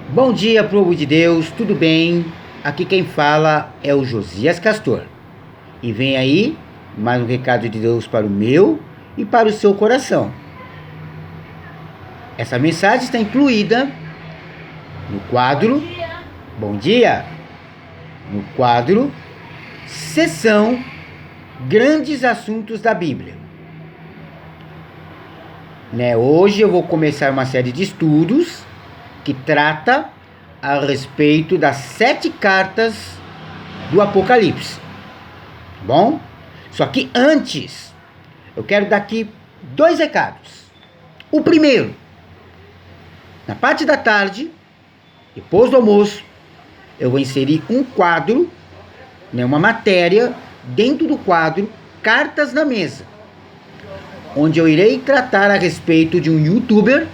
Bom dia, povo de Deus, tudo bem? Aqui quem fala é o Josias Castor. E vem aí mais um recado de Deus para o meu e para o seu coração. Essa mensagem está incluída no quadro Bom Dia, no quadro Sessão Grandes Assuntos da Bíblia. Hoje eu vou começar uma série de estudos que trata a respeito das 7 cartas do Apocalipse. Bom? Só que antes, eu quero dar aqui 2 recados. O primeiro, na parte da tarde, depois do almoço, eu vou inserir um quadro, uma matéria, dentro do quadro Cartas na Mesa, onde eu irei tratar a respeito de um youtuber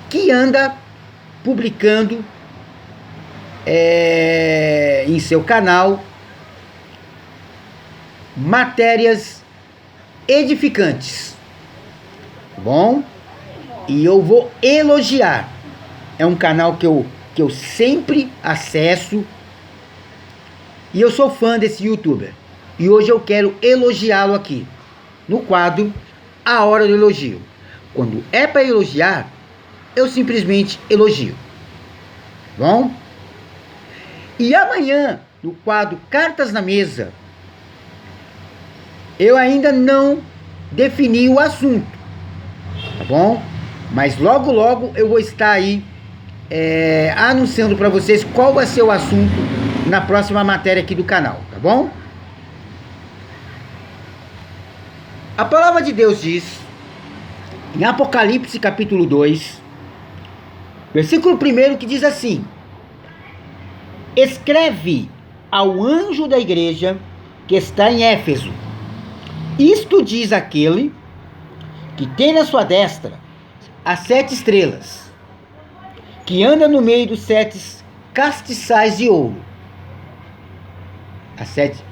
que anda publicando em seu canal matérias edificantes, bom? E eu vou elogiar. É um canal que eu sempre acesso e eu sou fã desse youtuber. E hoje eu quero elogiá-lo aqui no quadro A Hora do Elogio. Quando é para elogiar, eu simplesmente elogio. Bom? E amanhã, no quadro Cartas na Mesa, eu ainda não defini o assunto, tá bom? Mas logo logo eu vou estar aí anunciando para vocês qual vai ser o assunto na próxima matéria aqui do canal, tá bom? A palavra de Deus diz, em Apocalipse capítulo 2, versículo 1, que diz assim: escreve ao anjo da igreja que está em Éfeso. Isto diz aquele que tem na sua destra as 7 estrelas, que anda no meio dos 7 castiçais de ouro. As 7...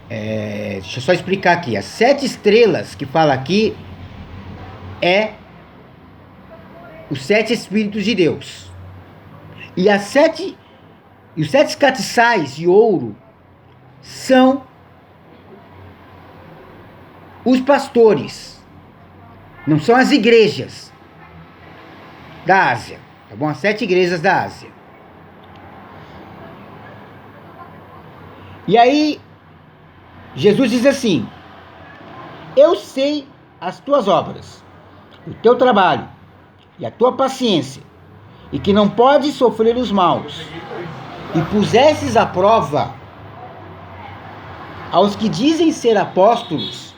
deixa eu só explicar aqui. As 7 estrelas que fala aqui é os 7 Espíritos de Deus. E os 7 castiçais de ouro são os pastores. Não são as igrejas da Ásia, tá bom? As 7 igrejas da Ásia. E aí, Jesus diz assim: eu sei as tuas obras, o teu trabalho e a tua paciência, e que não podes sofrer os maus, e pusestes à prova aos que dizem ser apóstolos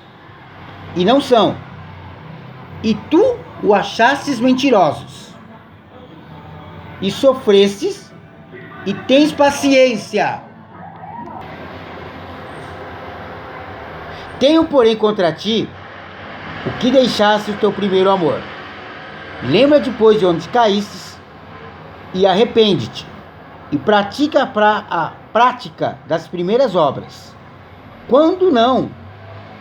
e não são, e tu o achastes mentirosos, e sofrestes e tens paciência. Tenho, porém, contra ti o que deixaste o teu primeiro amor. Lembra depois de onde caístes e arrepende-te, e pratica a prática das primeiras obras. Quando não,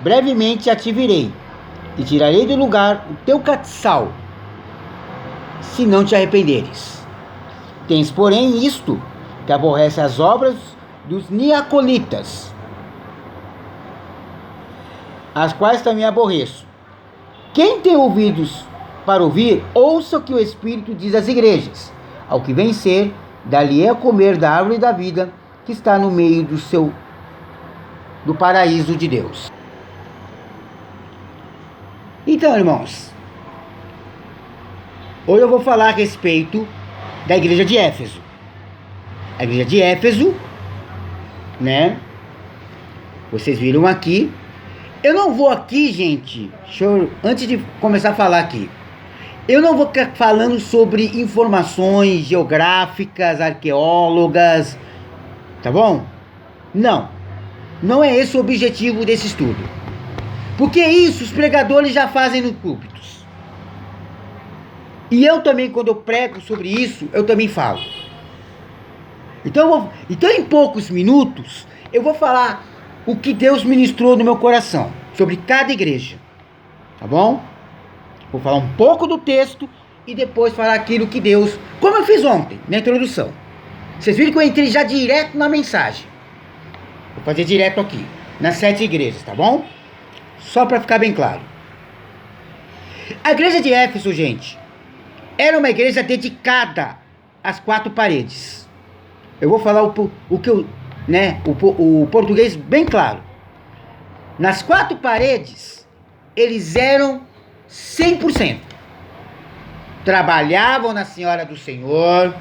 brevemente te virei, e tirarei do lugar o teu castiçal, se não te arrependeres. Tens, porém, isto, que aborrece as obras dos nicolaítas, as quais também aborreço. Quem tem ouvidos para ouvir, ouça o que o Espírito diz às igrejas. Ao que vencer, dá-lhe a comer da árvore da vida, que está no meio do paraíso de Deus. Então, irmãos, hoje eu vou falar a respeito da igreja de Éfeso. A igreja de Éfeso, vocês viram aqui. Eu não vou aqui, gente, antes de começar a falar aqui, eu não vou ficar falando sobre informações geográficas, arqueólogas, tá bom? Não é esse o objetivo desse estudo. Porque isso os pregadores já fazem no púlpitos. E eu também, quando eu prego sobre isso, eu também falo. Então em poucos minutos, eu vou falar o que Deus ministrou no meu coração sobre cada igreja, tá bom? Vou falar um pouco do texto e depois falar aquilo que Deus... Como eu fiz ontem, na introdução. Vocês viram que eu entrei já direto na mensagem. Vou fazer direto aqui, nas 7 igrejas, tá bom? Só para ficar bem claro. A igreja de Éfeso, gente, era uma igreja dedicada às 4 paredes. Eu vou falar o que eu, né, o português bem claro. Nas 4 paredes, eles eram 100%. Trabalhavam na Senhora do Senhor,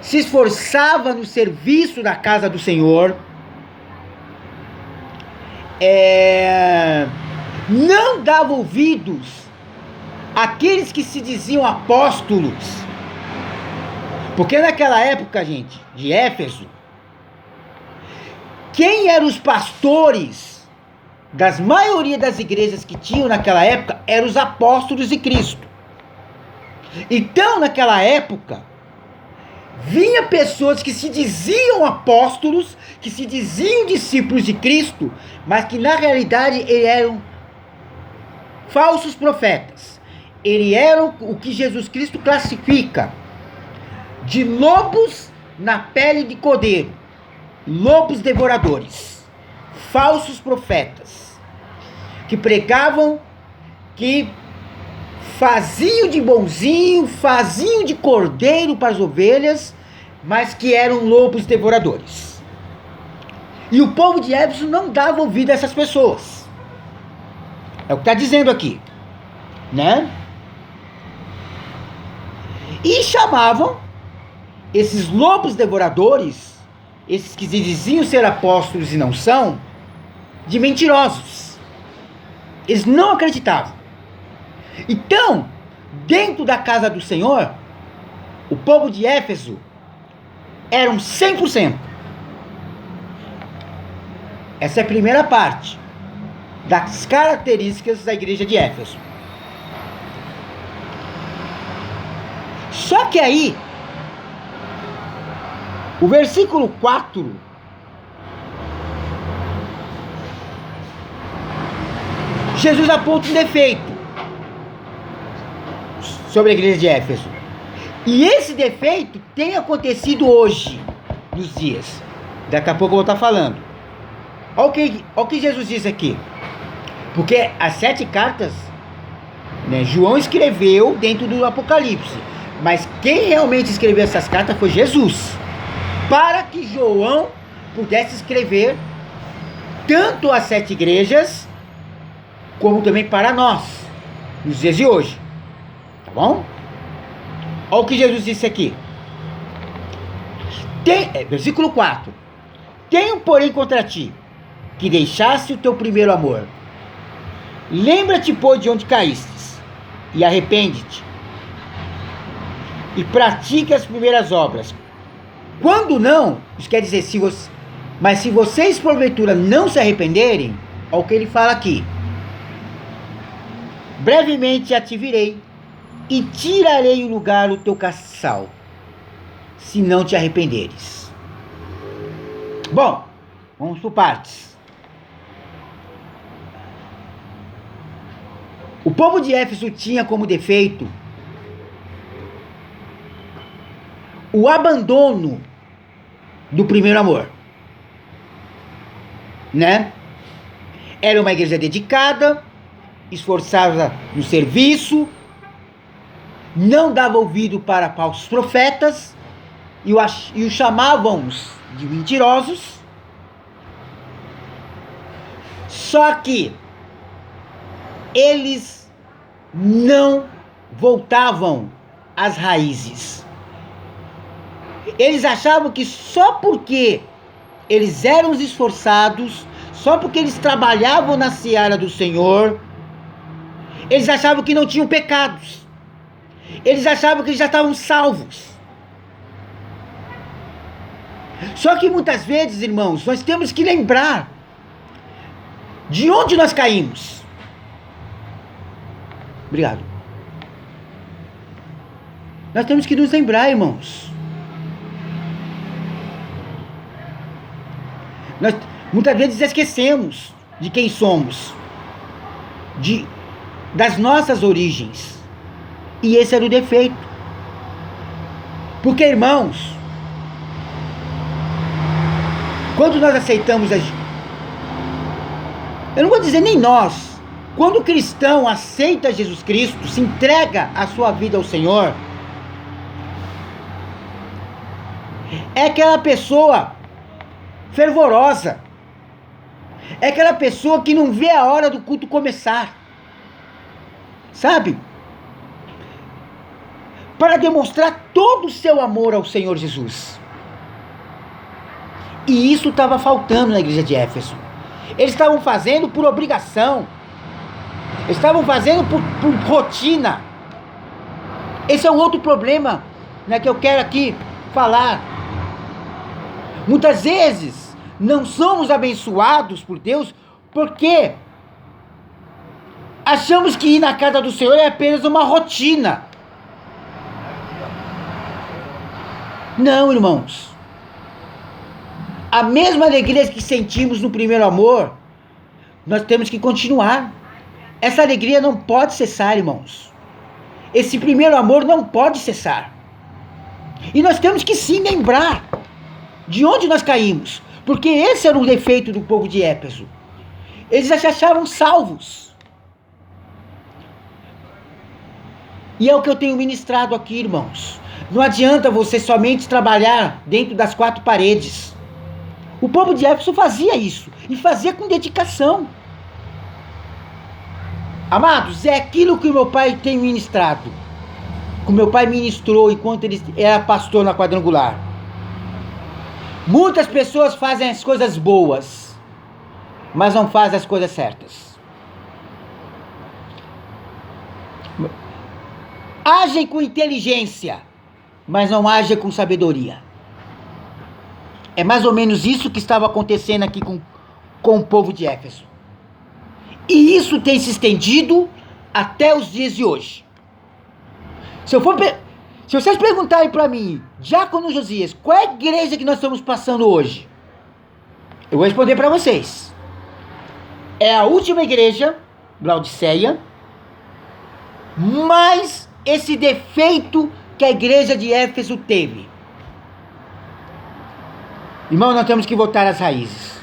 se esforçavam no serviço da casa do Senhor, não davam ouvidos àqueles que se diziam apóstolos, porque naquela época, gente, de Éfeso, quem eram os pastores das maioria das igrejas que tinham naquela época eram os apóstolos de Cristo. Então, naquela época, vinha pessoas que se diziam apóstolos, que se diziam discípulos de Cristo, mas que na realidade eles eram falsos profetas. Eles eram o que Jesus Cristo classifica de lobos na pele de cordeiro, lobos devoradores, falsos profetas, que pregavam, que faziam de bonzinho, faziam de cordeiro para as ovelhas, mas que eram lobos devoradores. E o povo de Éfeso não dava ouvido a essas pessoas. É o que está dizendo aqui, né? E chamavam esses lobos devoradores, esses que se diziam ser apóstolos e não são, de mentirosos. Eles não acreditavam. Então, dentro da casa do Senhor, o povo de Éfeso eram 100%. Essa é a primeira parte das características da igreja de Éfeso. Só que aí, o versículo 4, Jesus aponta um defeito sobre a igreja de Éfeso. E esse defeito tem acontecido hoje, nos dias. Daqui a pouco eu vou estar falando. Olha o que Jesus diz aqui. Porque as 7 cartas, né, João escreveu dentro do Apocalipse. Mas quem realmente escreveu essas cartas foi Jesus. Para que João pudesse escrever tanto as 7 igrejas, como também para nós, nos dias de hoje. Tá bom? Olha o que Jesus disse aqui. Versículo 4. Tenho, porém, contra ti, que deixaste o teu primeiro amor. Lembra-te, pois, de onde caístes, e arrepende-te, e pratique as primeiras obras. Quando não, isso quer dizer, mas se vocês porventura não se arrependerem, olha o que ele fala aqui. Brevemente já te virei, e tirarei o lugar do teu castiçal, se não te arrependeres. Bom, vamos por partes. O povo de Éfeso tinha como defeito o abandono do primeiro amor, né? Era uma igreja dedicada, esforçada no serviço, não dava ouvido para falsos profetas e os chamavam de mentirosos. Só que eles não voltavam às raízes. Eles achavam que só porque eles eram esforçados, só porque eles trabalhavam na seara do Senhor, eles achavam que não tinham pecados. Eles achavam que eles já estavam salvos. Só que muitas vezes, irmãos, nós temos que lembrar de onde nós caímos. Obrigado. Nós temos que nos lembrar, irmãos. Nós muitas vezes esquecemos de quem somos, das nossas origens. E esse era o defeito. Porque, irmãos, quando nós aceitamos eu não vou dizer nem nós, quando o cristão aceita Jesus Cristo, se entrega a sua vida ao Senhor, é aquela pessoa fervorosa, é aquela pessoa que não vê a hora do culto começar, sabe? Para demonstrar todo o seu amor ao Senhor Jesus. E isso estava faltando na igreja de Éfeso. Eles estavam fazendo por obrigação. Eles estavam fazendo por rotina. Esse é um outro problema, né, que eu quero aqui falar. Muitas vezes não somos abençoados por Deus porque achamos que ir na casa do Senhor é apenas uma rotina. Não, irmãos. A mesma alegria que sentimos no primeiro amor, nós temos que continuar. Essa alegria não pode cessar, irmãos. Esse primeiro amor não pode cessar. E nós temos que sim lembrar de onde nós caímos. Porque esse era o defeito do povo de Éfeso. Eles já se achavam salvos. E é o que eu tenho ministrado aqui, irmãos. Não adianta você somente trabalhar dentro das quatro paredes. O povo de Éfeso fazia isso. E fazia com dedicação. Amados, é aquilo que o meu pai tem ministrado. Que o meu pai ministrou enquanto ele era pastor na Quadrangular. Muitas pessoas fazem as coisas boas, mas não fazem as coisas certas. Agem com inteligência, mas não agem com sabedoria. É mais ou menos isso que estava acontecendo aqui com o povo de Éfeso. E isso tem se estendido até os dias de hoje. Se vocês perguntarem para mim, Diácono Josias, qual é a igreja que nós estamos passando hoje? Eu vou responder para vocês. É a última igreja, Laodiceia, mas esse defeito que a igreja de Éfeso teve. Irmão, nós temos que voltar às raízes.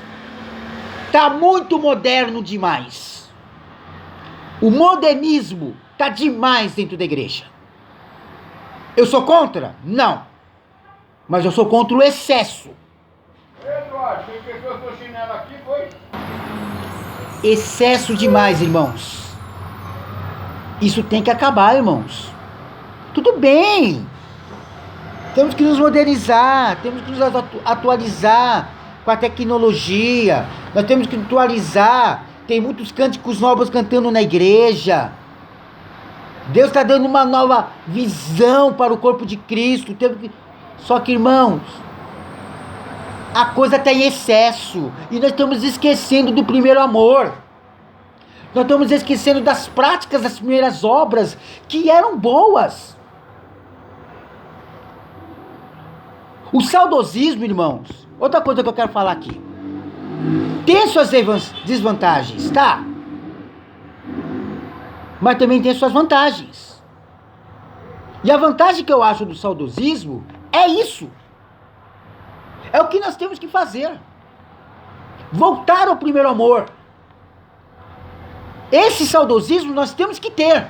Está muito moderno demais. O modernismo está demais dentro da igreja. Eu sou contra? Não. Mas eu sou contra o excesso. Eduardo, tem pessoas com chinelo aqui, foi? Excesso demais, irmãos. Isso tem que acabar, irmãos. Tudo bem. Temos que nos modernizar, temos que nos atualizar com a tecnologia. Nós temos que atualizar. Tem muitos cânticos novos cantando na igreja. Deus está dando uma nova visão para o corpo de Cristo. Só que, irmãos, a coisa está em excesso. E nós estamos esquecendo do primeiro amor. Nós estamos esquecendo das práticas das primeiras obras que eram boas. O saudosismo, irmãos, outra coisa que eu quero falar aqui. Tem suas desvantagens, tá? Mas também tem suas vantagens. E a vantagem que eu acho do saudosismo é isso. É o que nós temos que fazer. Voltar ao primeiro amor. Esse saudosismo nós temos que ter.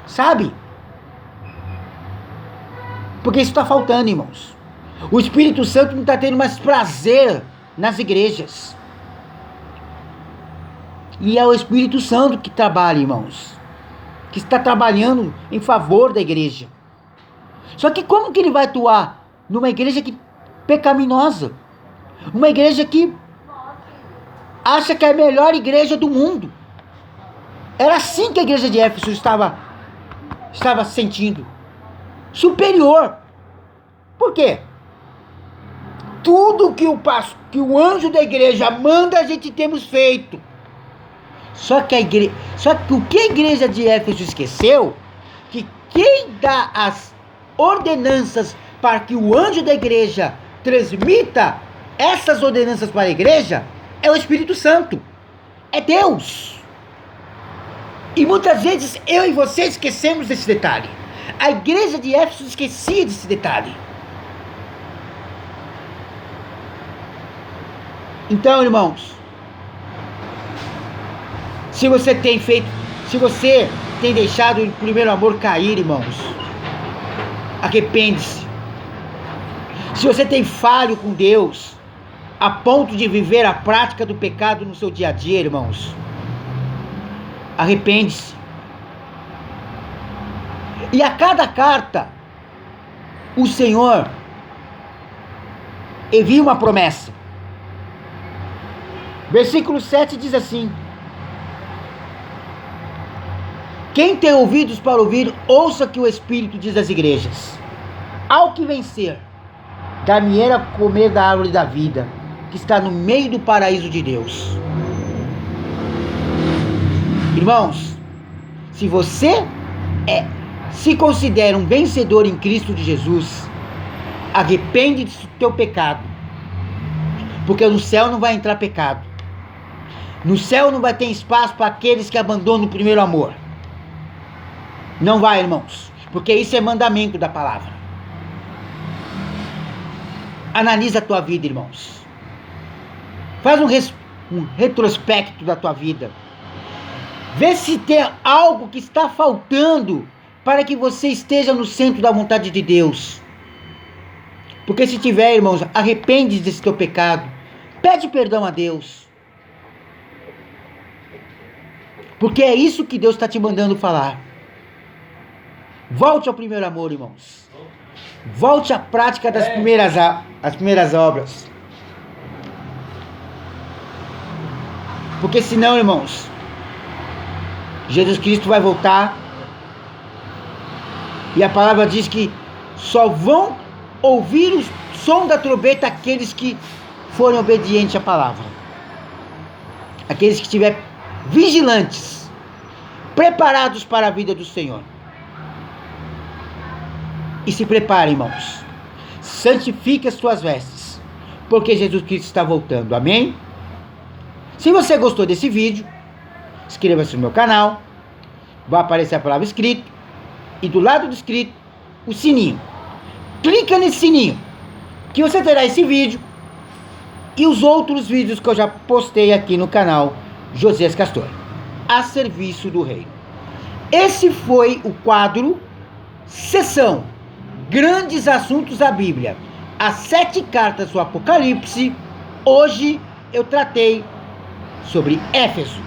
Sabe? Porque isso está faltando, irmãos. O Espírito Santo não está tendo mais prazer nas igrejas. E é o Espírito Santo que trabalha, irmãos. Que está trabalhando em favor da igreja. Só que como que ele vai atuar numa igreja pecaminosa? Uma igreja que acha que é a melhor igreja do mundo. Era assim que a igreja de Éfeso estava se sentindo. Superior. Por quê? Tudo que o anjo da igreja manda, a gente temos feito. Só que o que a igreja de Éfeso esqueceu, que quem dá as ordenanças para que o anjo da igreja transmita essas ordenanças para a igreja, é o Espírito Santo. É Deus. E muitas vezes eu e você esquecemos desse detalhe. A igreja de Éfeso esquecia desse detalhe. Então, irmãos, se você tem deixado o primeiro amor cair, irmãos, arrepende-se. Se você tem falho com Deus, a ponto de viver a prática do pecado no seu dia a dia, irmãos, arrepende-se. E a cada carta, o Senhor envia uma promessa. Versículo 7 diz assim: quem tem ouvidos para ouvir, ouça que o Espírito diz às igrejas. Ao que vencer, dar-me-ei a comer da árvore da vida, que está no meio do paraíso de Deus. Irmãos, se você se considera um vencedor em Cristo de Jesus, arrepende-se do teu pecado, porque no céu não vai entrar pecado. No céu não vai ter espaço para aqueles que abandonam o primeiro amor. Não vai, irmãos, porque isso é mandamento da palavra. Analisa a tua vida, irmãos. Faz um retrospecto da tua vida. Vê se tem algo que está faltando para que você esteja no centro da vontade de Deus. Porque se tiver, irmãos, arrepende desse teu pecado. Pede perdão a Deus. Porque é isso que Deus está te mandando falar. Volte ao primeiro amor, irmãos. Volte à prática das primeiras obras. Porque senão, irmãos, Jesus Cristo vai voltar. E a palavra diz que só vão ouvir o som da trombeta aqueles que forem obedientes à palavra. Aqueles que estiverem vigilantes, preparados para a vida do Senhor. E se prepare, irmãos. Santifique as suas vestes, porque Jesus Cristo está voltando. Amém? Se você gostou desse vídeo, inscreva-se no meu canal. Vai aparecer a palavra inscrito. E do lado do inscrito, o sininho. Clica nesse sininho, que você terá esse vídeo e os outros vídeos que eu já postei aqui no canal Josias Castor, a serviço do reino. Esse foi o quadro Sessão Grandes Assuntos da Bíblia, as 7 cartas do Apocalipse. Hoje eu tratei sobre Éfeso.